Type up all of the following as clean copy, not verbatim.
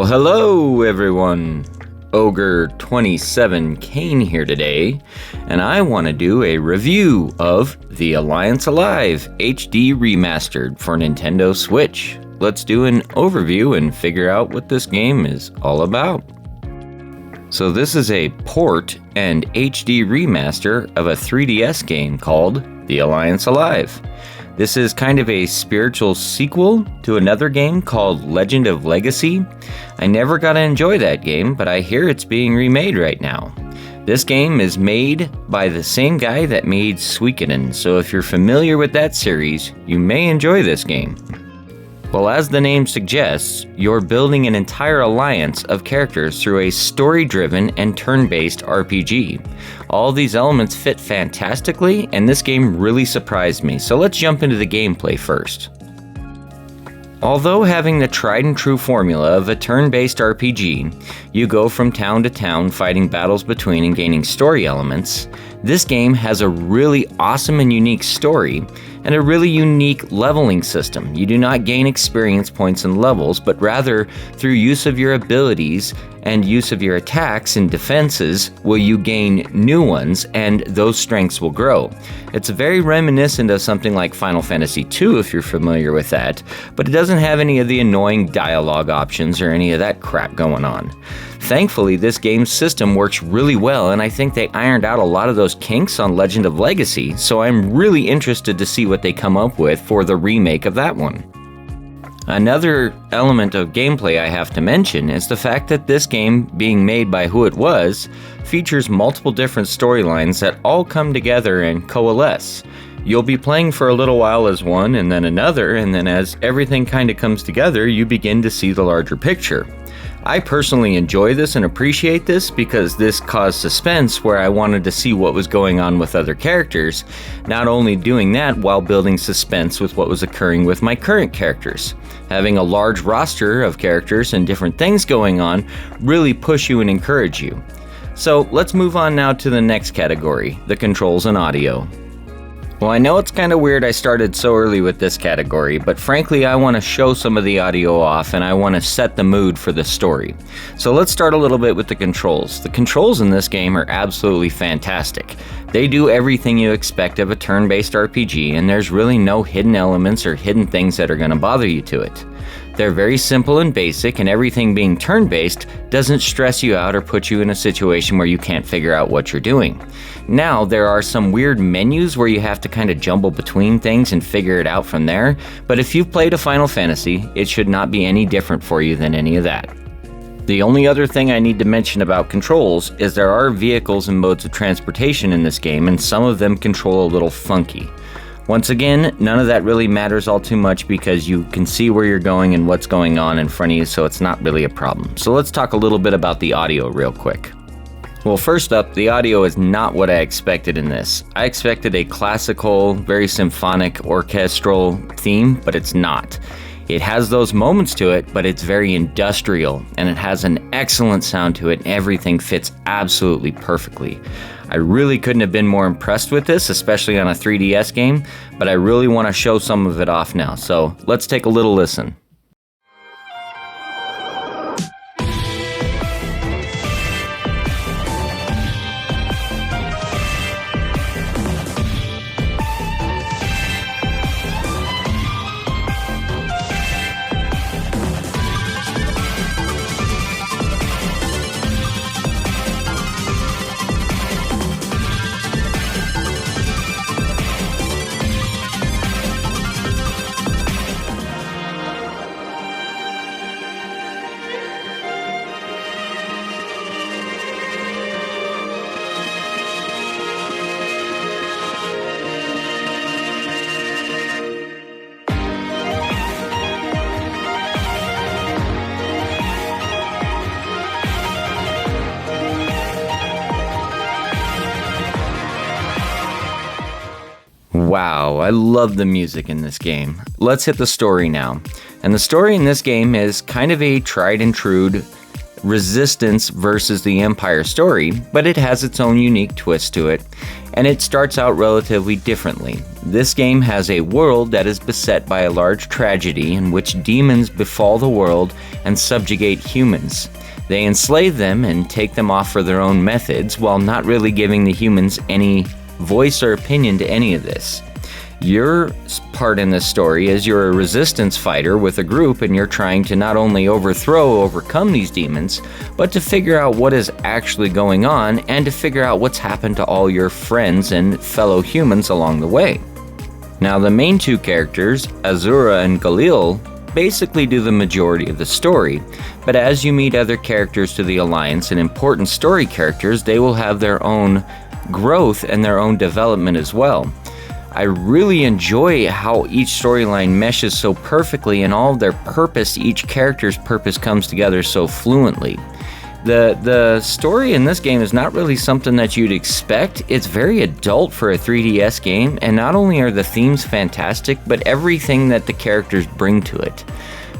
Well, hello everyone! Ogre27 Kane here today, and I want to do a review of The Alliance Alive HD Remastered for Nintendo Switch. Let's do an overview and figure out what this game is all about. So this is a port and HD remaster of a 3DS game called The Alliance Alive. This is kind of a spiritual sequel to another game called Legend of Legacy. I never got to enjoy that game, but I hear it's being remade right now. This game is made by the same guy that made Suikoden, so if you're familiar with that series, you may enjoy this game. Well, as the name suggests, you're building an entire alliance of characters through a story-driven and turn-based RPG. All these elements fit fantastically, and this game really surprised me, so let's jump into the gameplay first. Although having the tried-and-true formula of a turn-based RPG, you go from town to town fighting battles between and gaining story elements, this game has a really awesome and unique story, and a really unique leveling system. You do not gain experience points and levels, but rather through use of your abilities and use of your attacks and defenses will you gain new ones, and those strengths will grow. It's very reminiscent of something like Final Fantasy II if you're familiar with that, but it doesn't have any of the annoying dialogue options or any of that crap going on. Thankfully, this game's system works really well, and I think they ironed out a lot of those kinks on Legend of Legacy, so I'm really interested to see what they come up with for the remake of that one. Another element of gameplay I have to mention is the fact that this game, being made by who it was, features multiple different storylines that all come together and coalesce. You'll be playing for a little while as one and then another, and then as everything kind of comes together, you begin to see the larger picture. I personally enjoy this and appreciate this because this caused suspense where I wanted to see what was going on with other characters, not only doing that while building suspense with what was occurring with my current characters. Having a large roster of characters and different things going on really push you and encourage you. So let's move on now to the next category, the controls and audio. Well, I know it's kind of weird I started so early with this category, but frankly I want to show some of the audio off and I want to set the mood for the story. So let's start a little bit with the controls. The controls in this game are absolutely fantastic. They do everything you expect of a turn-based RPG, and there's really no hidden elements or hidden things that are going to bother you to it. They're very simple and basic, and everything being turn-based doesn't stress you out or put you in a situation where you can't figure out what you're doing. Now, there are some weird menus where you have to kind of jumble between things and figure it out from there, but if you've played a Final Fantasy, it should not be any different for you than any of that. The only other thing I need to mention about controls is there are vehicles and modes of transportation in this game, and some of them control a little funky. Once again, none of that really matters all too much because you can see where you're going and what's going on in front of you, so it's not really a problem. So let's talk a little bit about the audio real quick. Well, first up, the audio is not what I expected in this. I expected a classical, very symphonic, orchestral theme, but it's not. It has those moments to it, but it's very industrial, and it has an excellent sound to it, and everything fits absolutely perfectly. I really couldn't have been more impressed with this, especially on a 3DS game, but I really want to show some of it off now, so let's take a little listen. Wow, I love the music in this game. Let's hit the story now. And the story in this game is kind of a tried and true Resistance versus the Empire story, but it has its own unique twist to it, and it starts out relatively differently. This game has a world that is beset by a large tragedy in which demons befall the world and subjugate humans. They enslave them and take them off for their own methods while not really giving the humans any voice or opinion to any of this. Your part in this story is you're a resistance fighter with a group, and you're trying to not only overcome these demons, but to figure out what is actually going on and to figure out what's happened to all your friends and fellow humans along the way. Now, the main two characters, Azura and Galil, basically do the majority of the story, but as you meet other characters to the Alliance and important story characters, they will have their own growth and their own development as well. I really enjoy how each storyline meshes so perfectly, and all of their purpose, each character's purpose comes together so fluently. The story in this game is not really something that you'd expect. It's very adult for a 3DS game, and not only are the themes fantastic, but everything that the characters bring to it.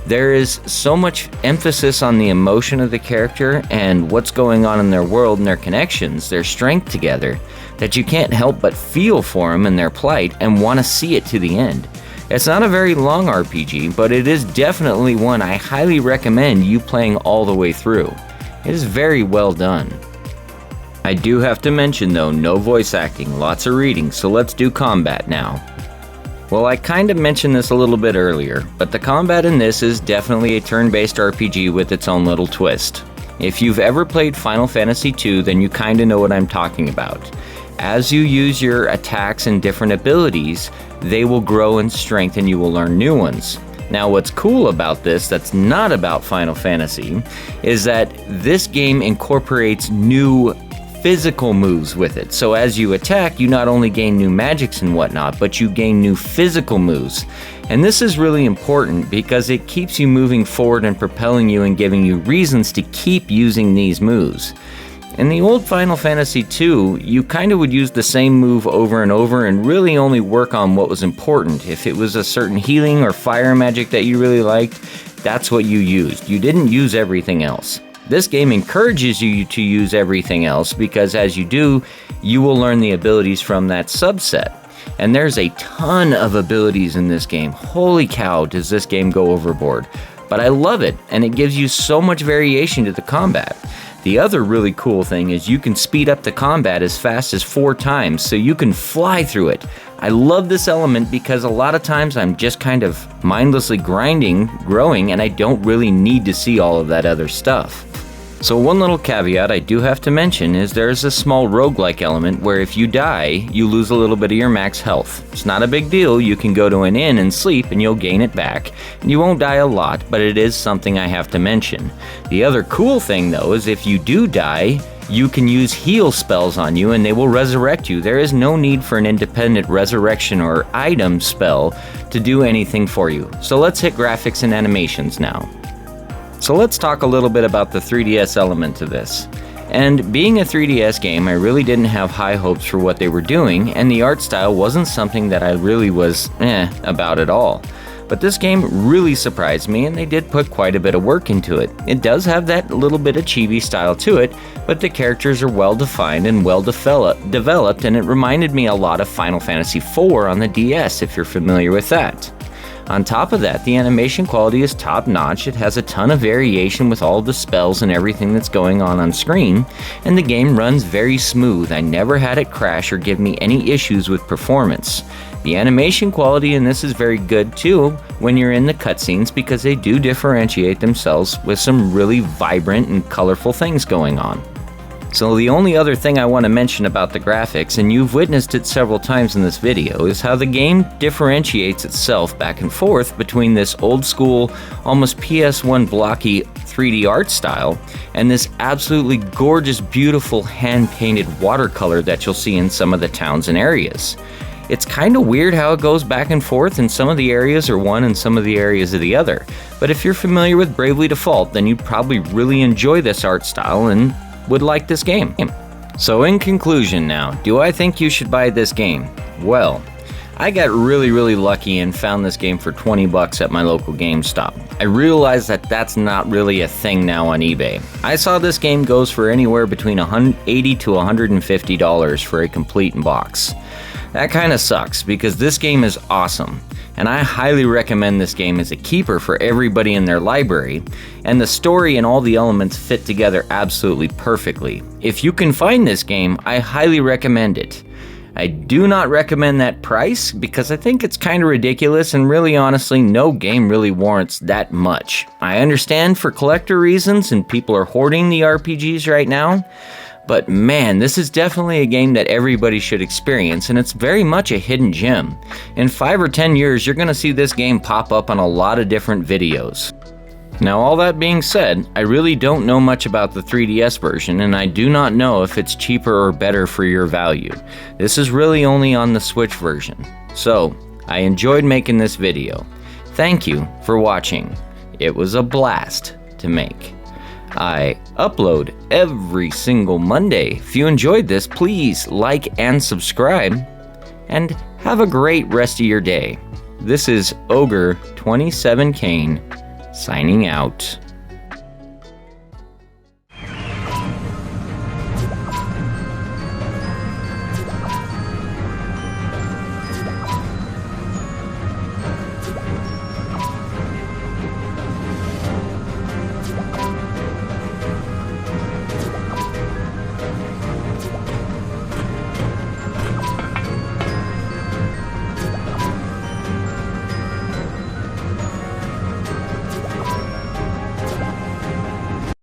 There is so much emphasis on the emotion of the character and what's going on in their world and their connections, their strength together, that you can't help but feel for them and their plight and want to see it to the end. It's not a very long RPG, but it is definitely one I highly recommend you playing all the way through. It is very well done. I do have to mention though, no voice acting, lots of reading, so let's do combat now. Well, I kind of mentioned this a little bit earlier, but the combat in this is definitely a turn-based RPG with its own little twist. If you've ever played Final Fantasy II, then you kind of know what I'm talking about. As you use your attacks and different abilities, they will grow in strength and you will learn new ones. Now, what's cool about this that's not about Final Fantasy is that this game incorporates new physical moves with it. So as you attack, you not only gain new magics and whatnot, but you gain new physical moves. And this is really important because it keeps you moving forward and propelling you and giving you reasons to keep using these moves. In the old Final Fantasy II, you kind of would use the same move over and over and really only work on what was important. If it was a certain healing or fire magic that you really liked, that's what you used. You didn't use everything else. This game encourages you to use everything else because as you do, you will learn the abilities from that subset. And there's a ton of abilities in this game. Holy cow, does this game go overboard. But I love it, and it gives you so much variation to the combat. The other really cool thing is you can speed up the combat as fast as 4 times, so you can fly through it. I love this element because a lot of times I'm just kind of mindlessly growing, and I don't really need to see all of that other stuff. So one little caveat I do have to mention is there's a small roguelike element where if you die, you lose a little bit of your max health. It's not a big deal, you can go to an inn and sleep and you'll gain it back. You won't die a lot, but it is something I have to mention. The other cool thing though is if you do die, you can use heal spells on you and they will resurrect you. There is no need for an independent resurrection or item spell to do anything for you. So let's hit graphics and animations now. So let's talk a little bit about the 3DS element to this. And being a 3DS game, I really didn't have high hopes for what they were doing, and the art style wasn't something that I really was about at all. But this game really surprised me, and they did put quite a bit of work into it. It does have that little bit of chibi style to it, but the characters are well defined and well developed, and it reminded me a lot of Final Fantasy IV on the DS, if you're familiar with that. On top of that, the animation quality is top-notch. It has a ton of variation with all the spells and everything that's going on screen, and the game runs very smooth. I never had it crash or give me any issues with performance. The animation quality in this is very good too when you're in the cutscenes because they do differentiate themselves with some really vibrant and colorful things going on. So the only other thing I want to mention about the graphics, and you've witnessed it several times in this video, is how the game differentiates itself back and forth between this old school, almost PS1 blocky 3D art style and this absolutely gorgeous, beautiful hand-painted watercolor that you'll see in some of the towns and areas. It's kind of weird how it goes back and forth, and some of the areas are one and some of the areas are the other. But if you're familiar with Bravely Default, then you'd probably really enjoy this art style and would like this game. So in conclusion now, do I think you should buy this game? Well, I got really lucky and found this game for $20 at my local GameStop. I realized that that's not really a thing now on eBay. I saw this game goes for anywhere between $80 to $150 for a complete box. That kind of sucks because this game is awesome, and I highly recommend this game as a keeper for everybody in their library, and the story and all the elements fit together absolutely perfectly. If you can find this game, I highly recommend it. I do not recommend that price because I think it's kind of ridiculous, and really honestly no game really warrants that much. I understand for collector reasons and people are hoarding the RPGs right now, but man, this is definitely a game that everybody should experience, and it's very much a hidden gem. In 5 or 10 years you're going to see this game pop up on a lot of different videos. Now, all that being said, I really don't know much about the 3DS version, and I do not know if it's cheaper or better for your value. This is really only on the Switch version. So, I enjoyed making this video. Thank you for watching. It was a blast to make. I upload every single Monday. If you enjoyed this, please like and subscribe, and have a great rest of your day. This is Ogre27Kane signing out.